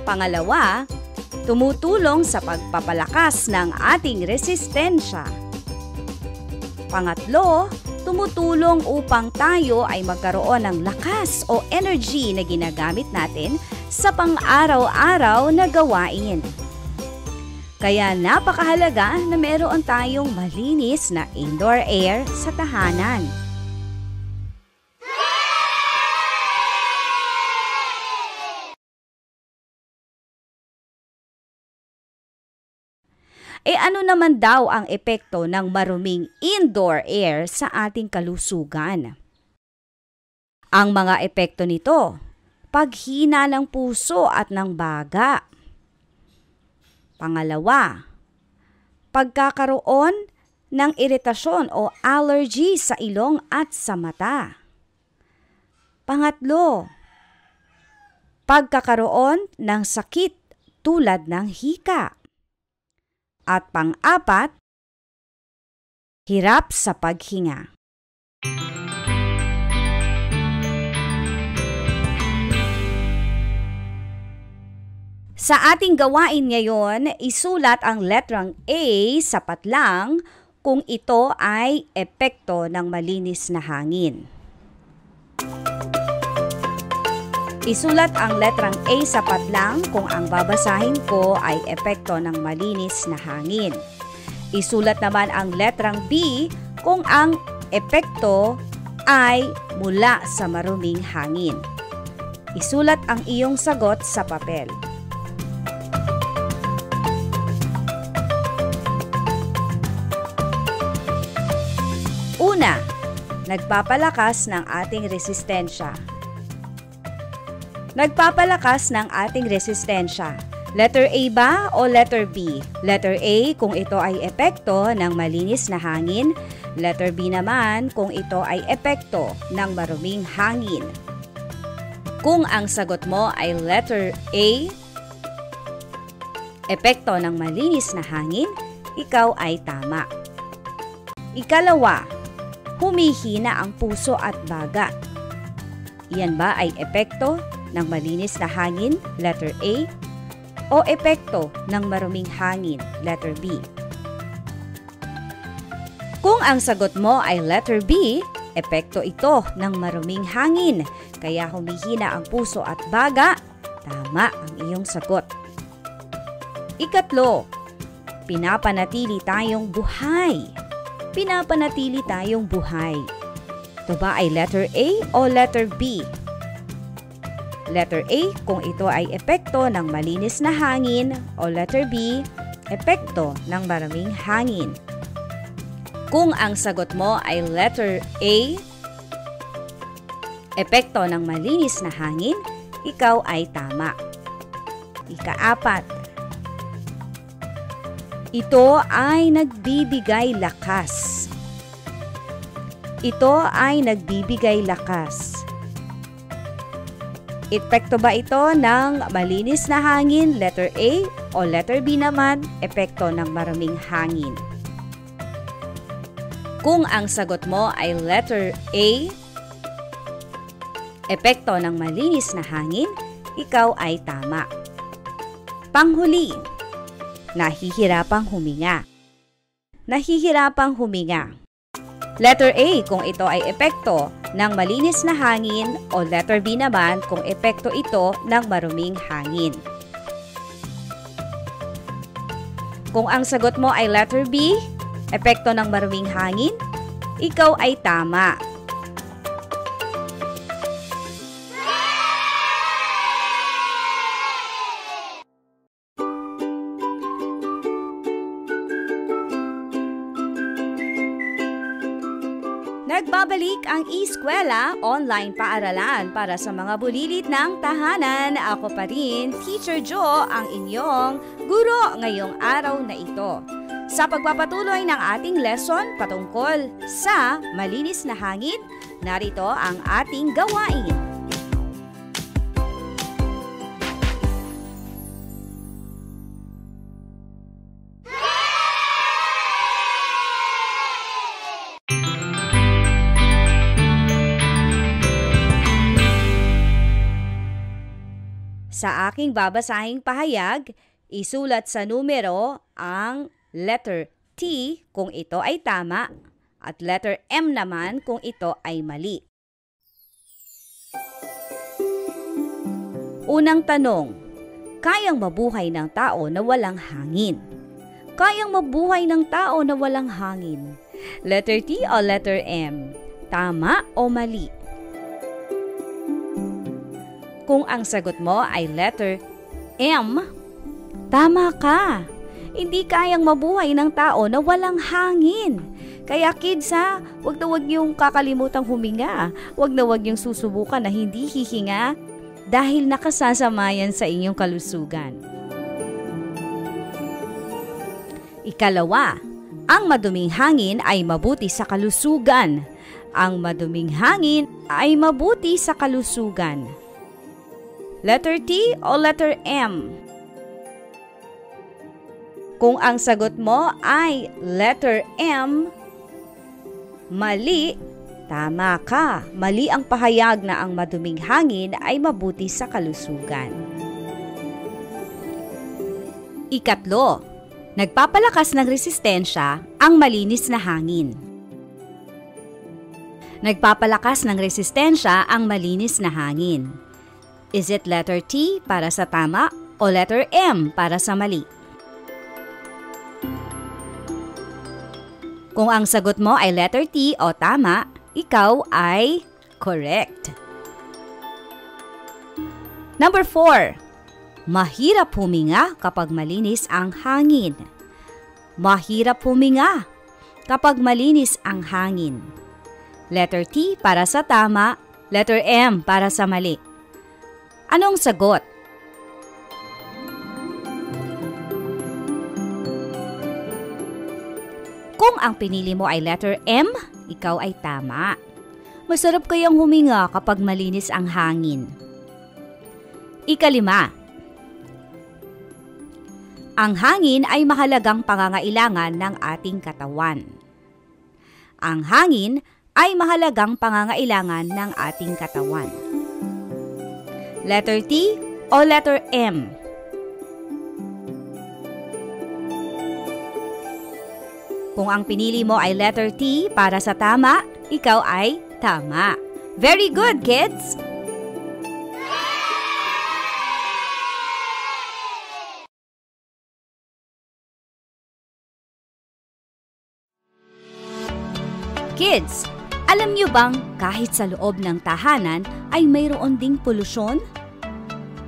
Pangalawa, tumutulong sa pagpapalakas ng ating resistensya. Pangatlo, tumutulong upang tayo ay magkaroon ng lakas o energy na ginagamit natin sa pang-araw-araw na gawain. Kaya napakahalaga na meron tayong malinis na indoor air sa tahanan. Ano naman daw ang epekto ng maruming indoor air sa ating kalusugan? Ang mga epekto nito, paghina ng puso at ng baga. Pangalawa, pagkakaroon ng iritasyon o allergy sa ilong at sa mata. Pangatlo, pagkakaroon ng sakit tulad ng hika. At pang-apat, hirap sa paghinga. Sa ating gawain ngayon, isulat ang letrang A, sapat lang, kung ito ay epekto ng malinis na hangin. Isulat ang letrang A, sapat lang, kung ang babasahin ko ay epekto ng malinis na hangin. Isulat naman ang letrang B, kung ang epekto ay mula sa maruming hangin. Isulat ang iyong sagot sa papel. nagpapalakas ng ating resistensya. Nagpapalakas ng ating resistensya. Letter A ba o letter B? Letter A kung ito ay epekto ng malinis na hangin. Letter B naman kung ito ay epekto ng maruming hangin. Kung ang sagot mo ay letter A, epekto ng malinis na hangin, ikaw ay tama. Ikalawa, humihina ang puso at baga. Iyan ba ay epekto ng malinis na hangin? Letter A. O epekto ng maruming hangin? Letter B. Kung ang sagot mo ay letter B, epekto ito ng maruming hangin, kaya humihina ang puso at baga, tama ang iyong sagot. Ikatlo, pinapanatili tayong buhay. Pinapanatili tayong buhay. Ito ba ay letter A o letter B? Letter A kung ito ay epekto ng malinis na hangin o letter B, epekto ng maraming hangin. Kung ang sagot mo ay letter A, epekto ng malinis na hangin, ikaw ay tama. Ikaapat, ito ay nagbibigay lakas. Ito ay nagbibigay lakas. Epekto ba ito ng malinis na hangin, letter A, o letter B naman, epekto ng maraming hangin? Kung ang sagot mo ay letter A, epekto ng malinis na hangin, ikaw ay tama. Panghuli, nahihirapang huminga. Nahihirapang huminga. Letter A kung ito ay epekto ng malinis na hangin o letter B naman kung epekto ito ng maruming hangin. Kung ang sagot mo ay letter B, epekto ng maruming hangin, ikaw ay tama. Nagbabalik ang Eskwela Online Paaralan para sa mga bulilit ng tahanan. Ako pa rin, Teacher Jo, ang inyong guro ngayong araw na ito. Sa pagpapatuloy ng ating lesson patungkol sa malinis na hangin, narito ang ating gawain. Sa aking babasahing pahayag, isulat sa numero ang letter T kung ito ay tama at letter M naman kung ito ay mali. Unang tanong, kayang mabuhay ng tao na walang hangin? Kayang mabuhay ng tao na walang hangin? Letter T o letter M? Tama o mali? Kung ang sagot mo ay letter M, tama ka. Hindi kayang mabuhay ng tao na walang hangin. Kaya kids ha, wag na wag niyong kakalimutang huminga. Wag na wag niyong susubukan na hindi hihinga dahil nakasasama yan sa inyong kalusugan. Ikalawa, ang maduming hangin ay mabuti sa kalusugan. Ang maduming hangin ay mabuti sa kalusugan. Letter T o letter M? Kung ang sagot mo ay letter M, mali, tama ka. Mali ang pahayag na ang maduming hangin ay mabuti sa kalusugan. Ikatlo, nagpapalakas ng resistensya ang malinis na hangin. Nagpapalakas ng resistensya ang malinis na hangin. Is it letter T para sa tama o letter M para sa mali? Kung ang sagot mo ay letter T o tama, ikaw ay correct. Number 4. Mahirap huminga kapag malinis ang hangin. Mahirap huminga kapag malinis ang hangin. Letter T para sa tama, letter M para sa mali. Anong sagot? Kung ang pinili mo ay letter M, ikaw ay tama. Masarap kayang huminga kapag malinis ang hangin. Ikalima. Ang hangin ay mahalagang pangangailangan ng ating katawan. Ang hangin ay mahalagang pangangailangan ng ating katawan. Letter T o letter M? Kung ang pinili mo ay letter T para sa tama, ikaw ay tama. Very good, kids! Kids, alam niyo bang kahit sa loob ng tahanan ay mayroon ding polusyon?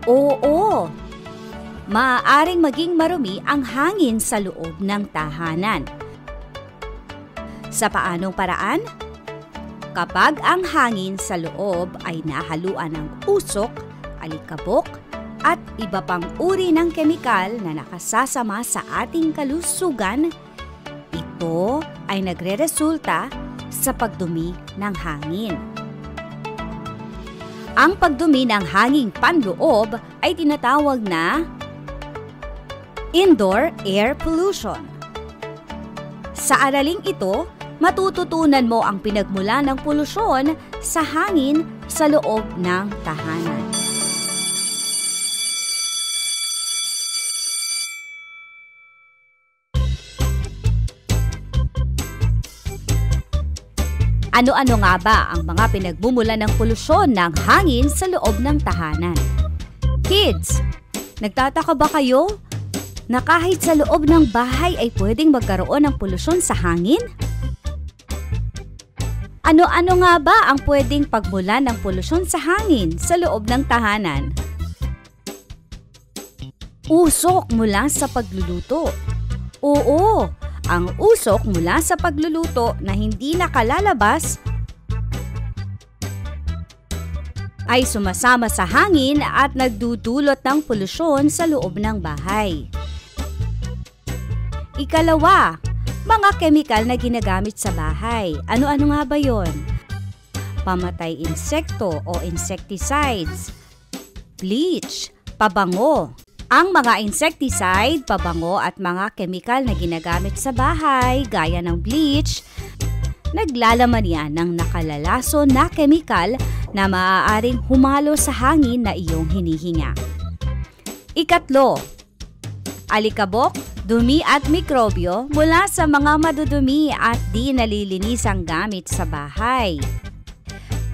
Oo, maaaring maging marumi ang hangin sa loob ng tahanan. Sa paanong paraan? Kapag ang hangin sa loob ay nahaluan ng usok, alikabok, at iba pang uri ng kemikal na nakasasama sa ating kalusugan, ito ay nagreresulta sa pagdumi ng hangin. Ang pagdumi ng hanging panloob ay tinatawag na indoor air pollution. Sa araling ito, matututunan mo ang pinagmula ng polusyon sa hangin sa loob ng tahanan. Ano-ano nga ba ang mga pinagmumula ng polusyon ng hangin sa loob ng tahanan? Kids, nagtataka ba kayo na kahit sa loob ng bahay ay pwedeng magkaroon ng polusyon sa hangin? Ano-ano nga ba ang pwedeng pagmula ng polusyon sa hangin sa loob ng tahanan? Usok mula sa pagluluto. Oo, ang usok mula sa pagluluto na hindi nakalalabas ay sumasama sa hangin at nagdudulot ng polusyon sa loob ng bahay. Ikalawa, mga kemikal na ginagamit sa bahay. Ano-ano nga ba yon? Pamatay insekto o insecticides, bleach, pabango. Ang mga insecticide, pabango at mga kemikal na ginagamit sa bahay gaya ng bleach, naglalaman yan ng nakalalaso na kemikal na maaaring humalo sa hangin na iyong hinihinga. Ikatlo, alikabok, dumi at mikrobyo mula sa mga madudumi at di nalilinisang gamit sa bahay.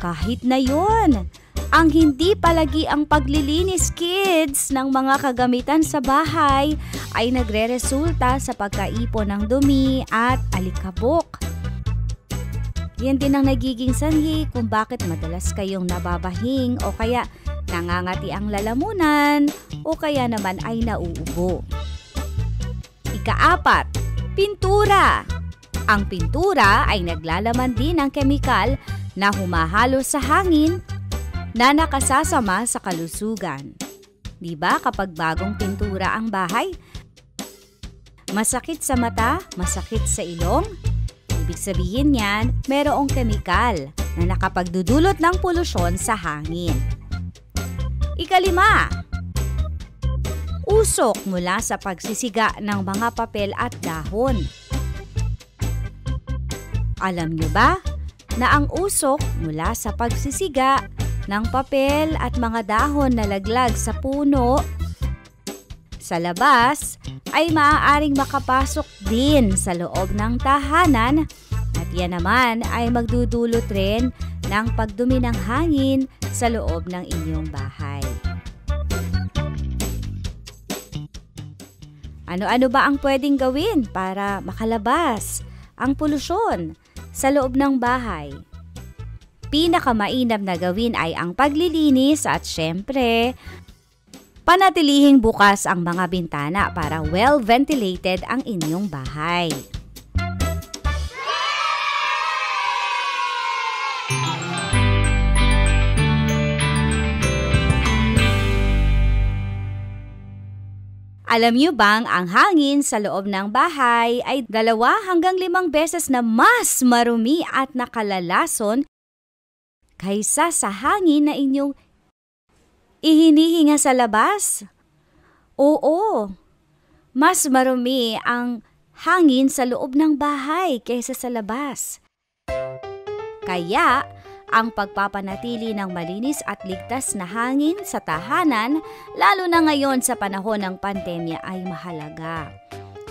Kahit na yon, ang hindi palagi ang paglilinis, kids, ng mga kagamitan sa bahay ay nagreresulta sa pagkaipon ng dumi at alikabok. Yan din ang nagiging sanhi kung bakit madalas kayong nababahing o kaya nangangati ang lalamunan o kaya naman ay nauubo. Ikaapat, pintura. Ang pintura ay naglalaman din ng kemikal na humahalo sa hangin na nakasasama sa kalusugan. Diba kapag bagong pintura ang bahay? Masakit sa mata, masakit sa ilong? Ibig sabihin niyan, merong kemikal na nakapagdudulot ng polusyon sa hangin. Ikalima, usok mula sa pagsisiga ng mga papel at dahon. Alam niyo ba na ang usok mula sa pagsisiga ng papel at mga dahon na laglag sa puno sa labas ay maaaring makapasok din sa loob ng tahanan at yan naman ay magdudulot rin ng pagdumi ng hangin sa loob ng inyong bahay. Ano-ano ba ang pwedeng gawin para makalabas ang polusyon sa loob ng bahay? Pinakamainam na gawin ay ang paglilinis at syempre, panatilihing bukas ang mga bintana para well-ventilated ang inyong bahay. Alam niyo bang ang hangin sa loob ng bahay ay 2 hanggang 5 beses na mas marumi at nakalalason kaysa sa hangin na inyong ihinihinga sa labas? Oo, mas marumi ang hangin sa loob ng bahay kaysa sa labas. Kaya, ang pagpapanatili ng malinis at ligtas na hangin sa tahanan, lalo na ngayon sa panahon ng pandemya, ay mahalaga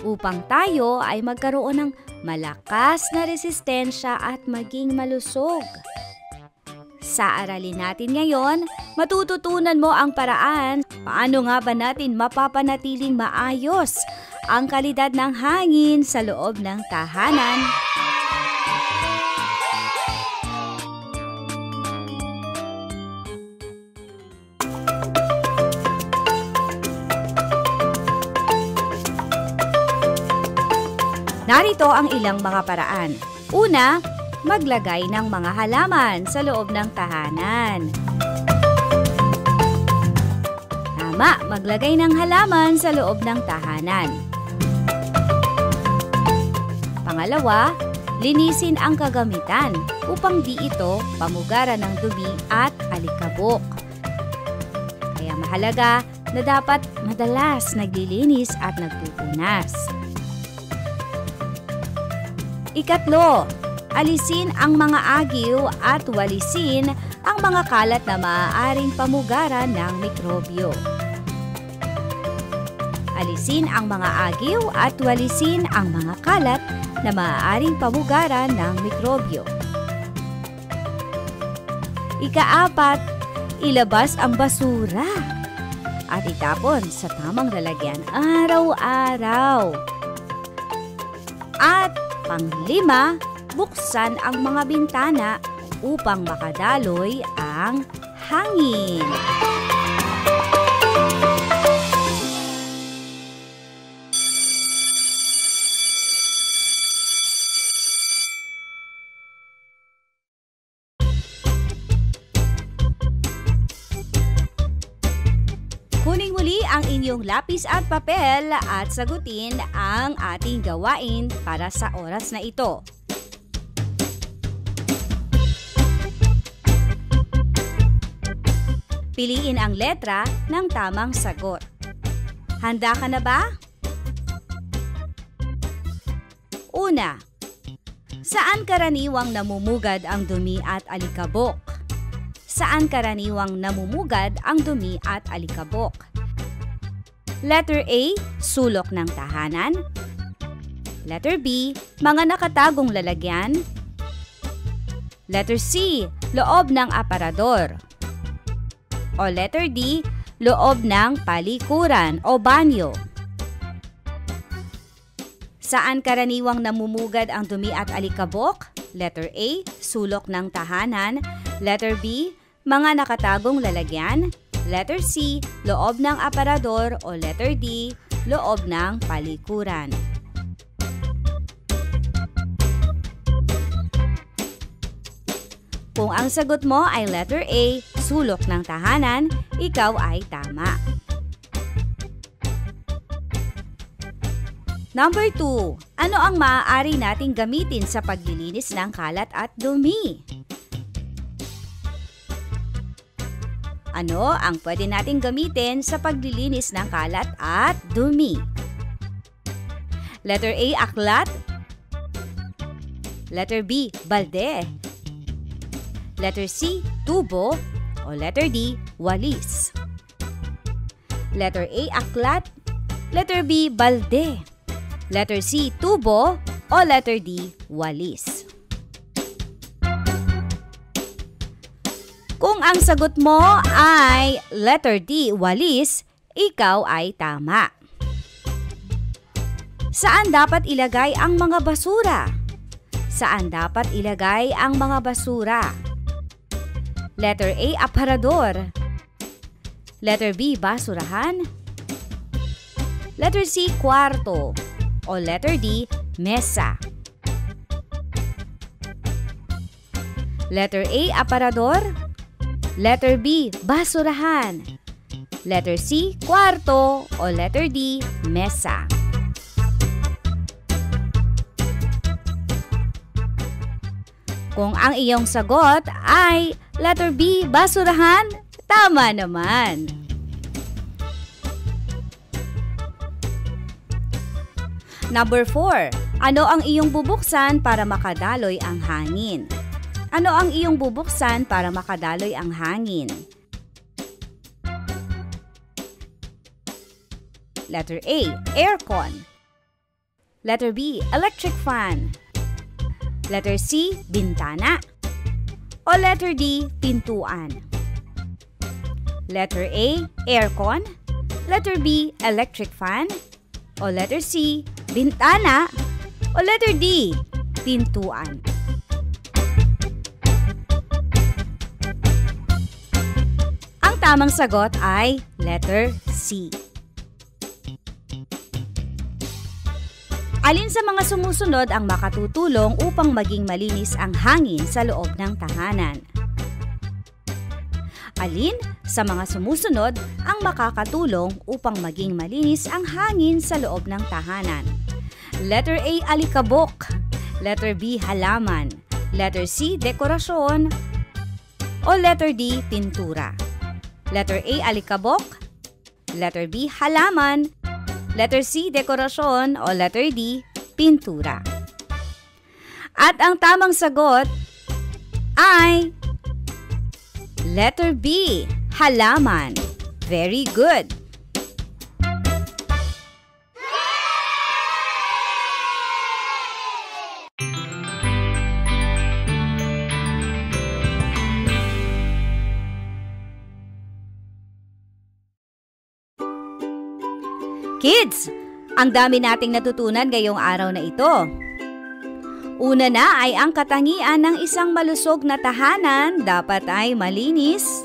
upang tayo ay magkaroon ng malakas na resistensya at maging malusog. Sa aralin natin ngayon, matututunan mo ang paraan paano nga ba natin mapapanatiling maayos ang kalidad ng hangin sa loob ng tahanan. Narito ang ilang mga paraan. Una, maglagay ng mga halaman sa loob ng tahanan. Tama, maglagay ng halaman sa loob ng tahanan. Pangalawa, linisin ang kagamitan upang di ito pamugaran ng dumi at alikabok. Kaya mahalaga na dapat madalas naglilinis at nagpupunas. Ikatlo, alisin ang mga agiw at walisin ang mga kalat na maaaring pamugaran ng mikrobyo. Alisin ang mga agiw at walisin ang mga kalat na maaaring pamugaran ng mikrobyo. Ika-4, ilabas ang basura at itapon sa tamang lalagyan araw-araw. At pang-5, buksan ang mga bintana upang makadaloy ang hangin. Kunin muli ang inyong lapis at papel at sagutin ang ating gawain para sa oras na ito. Piliin ang letra ng tamang sagot. Handa ka na ba? Una, saan karaniwang namumugad ang dumi at alikabok? Saan karaniwang namumugad ang dumi at alikabok? Letter A, sulok ng tahanan. Letter B, mga nakatagong lalagyan. Letter C, loob ng aparador. O letter D, loob ng palikuran o banyo. Saan karaniwang namumugad ang dumi at alikabok? Letter A, sulok ng tahanan. Letter B, mga nakatagong lalagyan. Letter C, loob ng aparador. O letter D, loob ng palikuran. Kung ang sagot mo ay letter A, sulok ng tahanan, ikaw ay tama. Number 2, ano ang maaari nating gamitin sa paglilinis ng kalat at dumi? Ano ang pwede nating gamitin sa paglilinis ng kalat at dumi? Letter A, aklat. Letter B, balde. Letter C, tubo. O letter D, walis. Letter A, aklat. Letter B, balde. Letter C, tubo. O letter D, walis. Kung ang sagot mo ay letter D, walis, ikaw ay tama. Saan dapat ilagay ang mga basura? Saan dapat ilagay ang mga basura? Letter A, aparador. Letter B, basurahan. Letter C, kwarto. O letter D, mesa. Letter A, aparador. Letter B, basurahan. Letter C, kwarto. O letter D, mesa. Kung ang iyong sagot ay letter B, basurahan, tama naman. Number 4. Ano ang iyong bubuksan para makadaloy ang hangin? Ano ang iyong bubuksan para makadaloy ang hangin? Letter A, aircon. Letter B, electric fan. Letter C, bintana. O letter D, pintuan. Letter A, aircon. Letter B, electric fan. O letter C, bintana. O letter D, pintuan. Ang tamang sagot ay letter C. Alin sa mga sumusunod ang makatutulong upang maging malinis ang hangin sa loob ng tahanan? Alin sa mga sumusunod ang makakatulong upang maging malinis ang hangin sa loob ng tahanan? Letter A, alikabok. Letter B, halaman. Letter C, dekorasyon. O letter D, pintura. Letter A, alikabok. Letter B, halaman. Letter C, dekorasyon. O letter D, pintura. At ang tamang sagot ay letter B, halaman. Very good. Kids, ang dami nating natutunan ngayong araw na ito. Una na ay ang katangian ng isang malusog na tahanan dapat ay malinis,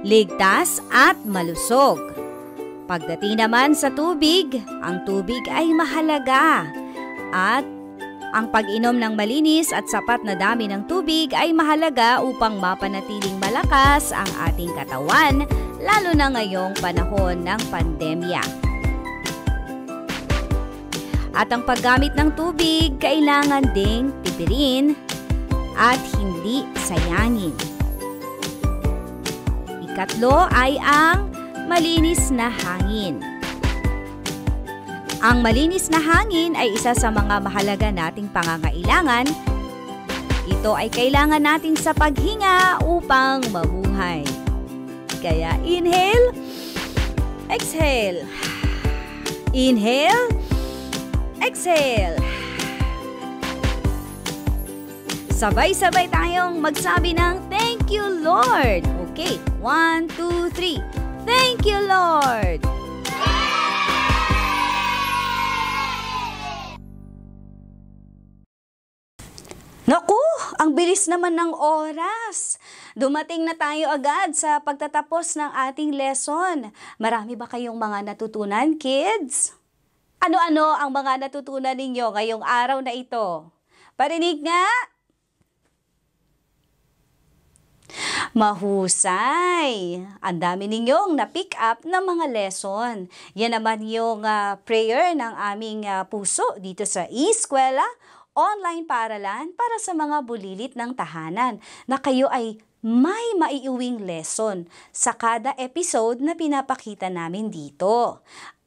ligtas at malusog. Pagdating naman sa tubig, ang tubig ay mahalaga. At ang pag-inom ng malinis at sapat na dami ng tubig ay mahalaga upang mapanatiling malakas ang ating katawan, lalo na ngayong panahon ng pandemya. At ang paggamit ng tubig kailangan ding tipirin at hindi sayangin. Ikatlo ay ang malinis na hangin. Ang malinis na hangin ay isa sa mga mahalaga nating pangangailangan. Ito ay kailangan natin sa paghinga upang mabuhay. Kaya inhale, exhale. Inhale, exhale. Sabay-sabay tayong magsabi ng thank you, Lord. Okay, 1, 2, 3. Thank you, Lord. Naku, ang bilis naman ng oras. Dumating na tayo agad sa pagtatapos ng ating lesson. Marami ba kayong mga natutunan, kids? Ano-ano ang mga natutunan ninyo ngayong araw na ito? Parinig nga! Mahusay! Ang dami ninyong na-pick up ng mga lesson. Yan naman yung prayer ng aming puso dito sa Eskwela Online Paaralan para sa mga bulilit ng tahanan na kayo ay may maiuwing lesson sa kada episode na pinapakita namin dito.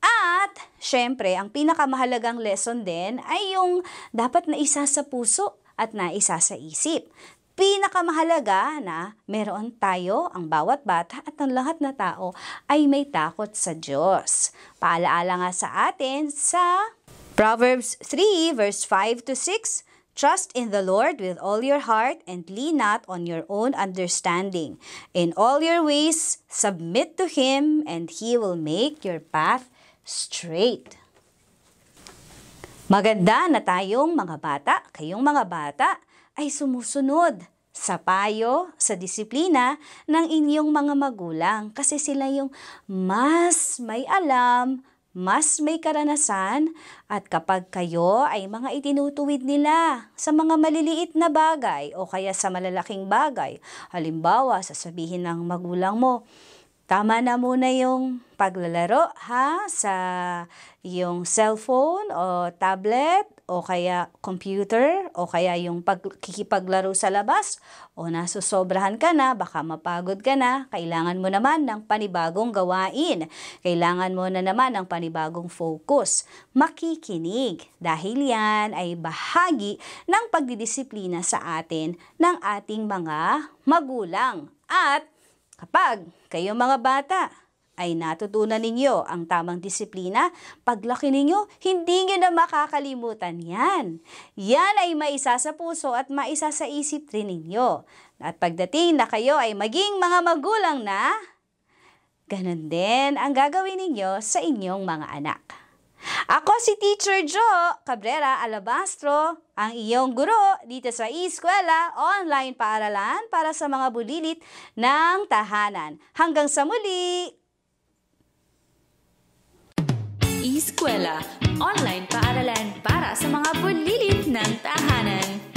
At, syempre, ang pinakamahalagang lesson din ay yung dapat na isa sa puso at na isa sa isip. Pinakamahalaga na meron tayo, ang bawat bata at ang lahat na tao ay may takot sa Diyos. Paalaala nga sa atin sa Proverbs 3 verse 5 to 6, trust in the Lord with all your heart and lean not on your own understanding. In all your ways, submit to Him and He will make your path straight. Maganda na tayong mga bata, kayong mga bata ay sumusunod sa payo, sa disiplina ng inyong mga magulang kasi sila yung mas may alam, mas may karanasan at kapag kayo ay mga itinutuwid nila sa mga maliliit na bagay o kaya sa malalaking bagay, halimbawa sasabihin ng magulang mo, Tama na muna yung paglalaro sa yung cellphone o tablet o kaya computer o kaya yung pagkikipaglaro sa labas o nasusobrahan ka na, baka mapagod ka na, kailangan mo naman ng panibagong gawain. Kailangan mo na naman ng panibagong focus. Makikinig dahil yan ay bahagi ng pagdidisiplina sa atin ng ating mga magulang. At kapag kayo mga bata ay natutunan ninyo ang tamang disiplina, paglaki ninyo, hindi nyo na makakalimutan yan. Yan ay maisa sa puso at maisa sa isip rin ninyo. At pagdating na kayo ay maging mga magulang na, ganun din ang gagawin ninyo sa inyong mga anak. Ako si Teacher Jo Cabrera Alabastro, ang iyong guro dito sa Eskwela Online Paaralan para sa mga bulilit ng tahanan. Hanggang sa muli! Eskwela Online Paaralan para sa mga bulilit ng tahanan.